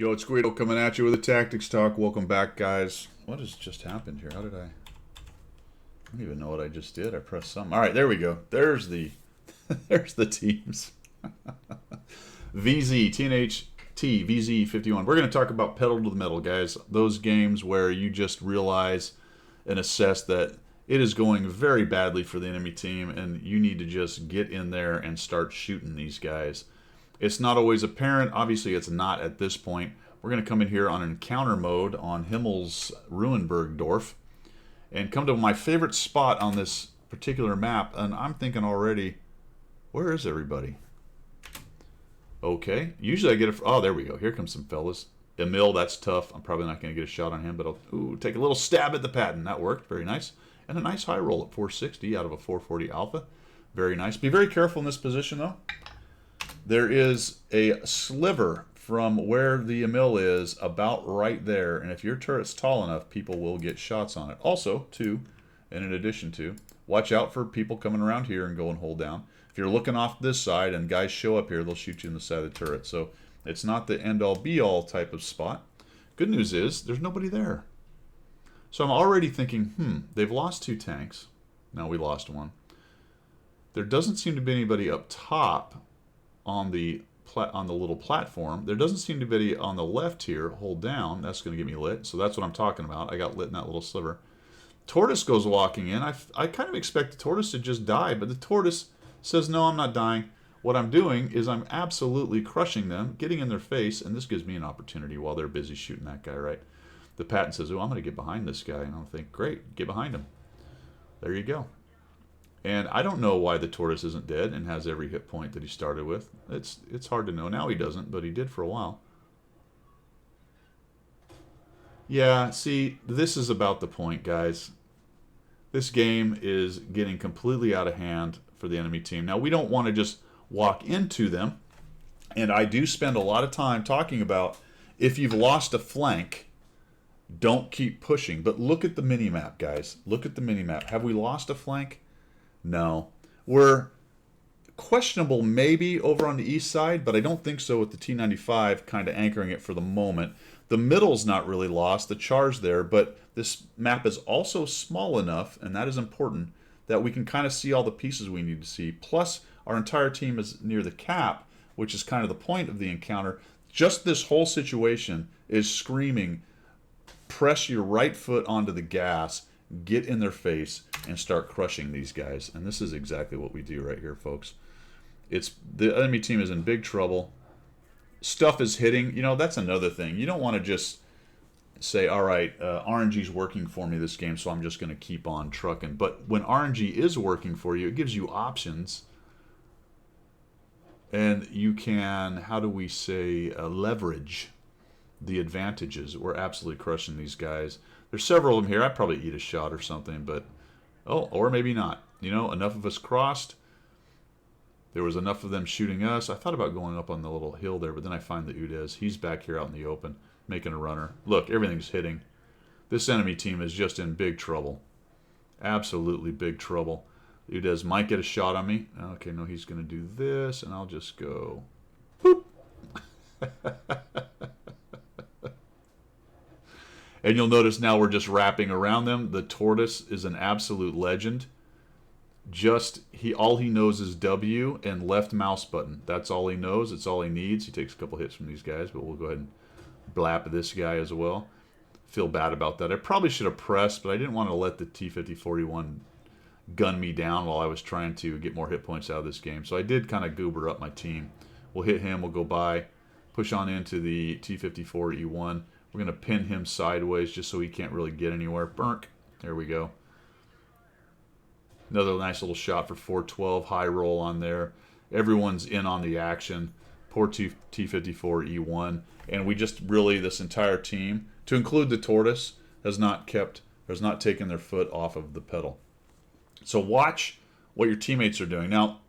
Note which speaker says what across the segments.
Speaker 1: go. It's Guido coming at you with a Tactics Talk. Welcome back, guys. What has just happened here? How did I don't even know what I just did. I pressed something. All right, there we go. There's the there's the teams. VZ, TNHT, VZ51. We're going to talk about pedal to the metal, guys. Those games where you just realize and assess that it is going very badly for the enemy team, and you need to just get in there and start shooting these guys. It's not always apparent. Obviously, it's not at this point. We're going to come in here on encounter mode on Himmel's Ruhenbergdorf and come to my favorite spot on this particular map. And I'm thinking already, where is everybody? Okay. Usually I get a... Oh, there we go. Here comes some fellas. Emil, that's tough. I'm probably not going to get a shot on him, but I'll take a little stab at the Patton. That worked. Very nice. And a nice high roll at 460 out of a 440 Alpha. Very nice. Be very careful in this position, though. There is a sliver from where the Emil is about right there, and if your turret's tall enough, people will get shots on it. Also, too, and in addition to, watch out for people coming around here and go and hold down. If you're looking off this side and guys show up here, they'll shoot you in the side of the turret. So it's not the end-all, be-all type of spot. Good news is, there's nobody there. So I'm already thinking, they've lost 2 tanks. No, we lost 1. There doesn't seem to be anybody up top on the little platform. There doesn't seem to be on the left here. Hold down. That's going to get me lit. So that's what I'm talking about. I got lit in that little sliver. Tortoise goes walking in. I kind of expect the Tortoise to just die, but the Tortoise says, no, I'm not dying. What I'm doing is I'm absolutely crushing them, getting in their face, and this gives me an opportunity while they're busy shooting that guy, right? The Patton says, oh, I'm going to get behind this guy. And I'll think, great, get behind him. There you go. And I don't know why the Tortoise isn't dead and has every hit point that he started with. It's hard to know. Now he doesn't, but he did for a while. Yeah, see, this is about the point, guys. This game is getting completely out of hand for the enemy team. Now, we don't want to just walk into them. And I do spend a lot of time talking about if you've lost a flank, don't keep pushing. But look at the mini-map, guys. Look at the mini-map. Have we lost a flank? No. We're questionable maybe over on the east side, but I don't think so with the T-95 kind of anchoring it for the moment. The middle's not really lost. The char's there, but this map is also small enough, and that is important, that we can kind of see all the pieces we need to see. Plus, our entire team is near the cap, which is kind of the point of the encounter. Just this whole situation is screaming, press your right foot onto the gas, get in their face, and start crushing these guys. And this is exactly what we do right here, folks. The enemy team is in big trouble. Stuff is hitting. You know, that's another thing. You don't want to just say, all right, RNG's working for me this game, so I'm just going to keep on trucking. But when RNG is working for you, it gives you options. And you can, how do we say, leverage the advantages. We're absolutely crushing these guys. There's several of them here. I'd probably eat a shot or something, but... Oh, or maybe not. You know, enough of us crossed. There was enough of them shooting us. I thought about going up on the little hill there, but then I find the Udez. He's back here out in the open, making a runner. Look, everything's hitting. This enemy team is just in big trouble. Absolutely big trouble. Udez might get a shot on me. Okay, no, he's going to do this, and I'll just go... Boop. And you'll notice now we're just wrapping around them. The Tortoise is an absolute legend. All he knows is W and left mouse button. That's all he knows. It's all he needs. He takes a couple hits from these guys, but we'll go ahead and blap this guy as well. Feel bad about that. I probably should have pressed, but I didn't want to let the T-5041 gun me down while I was trying to get more hit points out of this game. So I did kind of goober up my team. We'll hit him. We'll go by, push on into the T-54E1. We're going to pin him sideways just so he can't really get anywhere. Burk. There we go. Another nice little shot for 412. High roll on there. Everyone's in on the action. Poor T-54E1. And we just really, this entire team, to include the Tortoise, has not taken their foot off of the pedal. So watch what your teammates are doing. Now,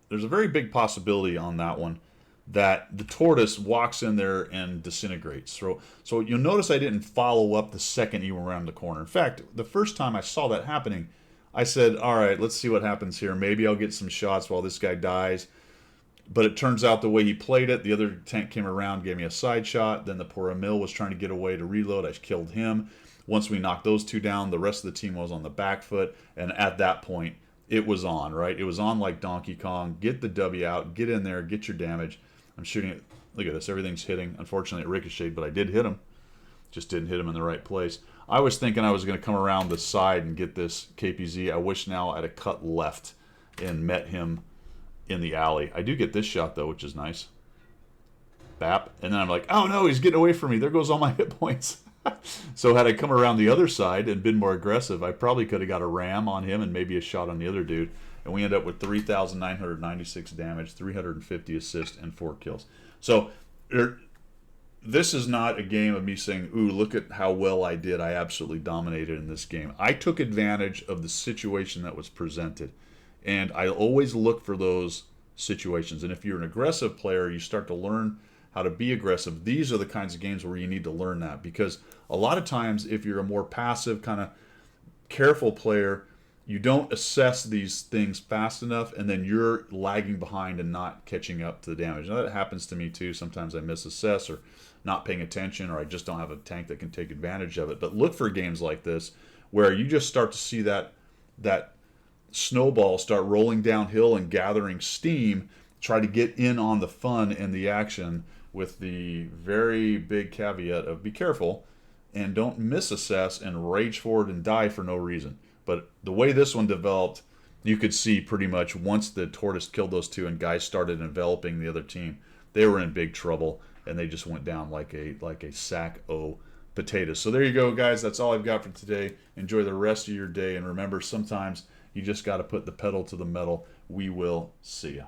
Speaker 1: there's a very big possibility on that one that the Tortoise walks in there and disintegrates. So you'll notice I didn't follow up the second he went around the corner. In fact, the first time I saw that happening, I said, all right, let's see what happens here. Maybe I'll get some shots while this guy dies. But it turns out the way he played it, the other tank came around, gave me a side shot. Then the poor Emil was trying to get away to reload. I killed him. Once we knocked those two down, the rest of the team was on the back foot. And at that point, it was on, right? It was on like Donkey Kong. Get the W out. Get in there. Get your damage. I'm shooting it. Look at this. Everything's hitting. Unfortunately, it ricocheted, but I did hit him. Just didn't hit him in the right place. I was thinking I was going to come around the side and get this KPZ. I wish now I'd have cut left and met him in the alley. I do get this shot, though, which is nice. Bap. And then I'm like, oh, no, he's getting away from me. There goes all my hit points. So had I come around the other side and been more aggressive, I probably could have got a ram on him and maybe a shot on the other dude. And we end up with 3,996 damage, 350 assists, and 4 kills. So this is not a game of me saying, ooh, look at how well I did. I absolutely dominated in this game. I took advantage of the situation that was presented. And I always look for those situations. And if you're an aggressive player, you start to learn how to be aggressive. These are the kinds of games where you need to learn that. Because a lot of times, if you're a more passive, kind of careful player, you don't assess these things fast enough, and then you're lagging behind and not catching up to the damage. Now, that happens to me too. Sometimes I misassess or not paying attention, or I just don't have a tank that can take advantage of it. But look for games like this where you just start to see that snowball start rolling downhill and gathering steam. Try to get in on the fun and the action, with the very big caveat of be careful and don't misassess and rage forward and die for no reason. But the way this one developed, you could see pretty much once the Tortoise killed those two and guys started enveloping the other team, they were in big trouble and they just went down like a sack of potatoes. So there you go, guys. That's all I've got for today. Enjoy the rest of your day, and remember, sometimes you just got to put the pedal to the metal. We will see you.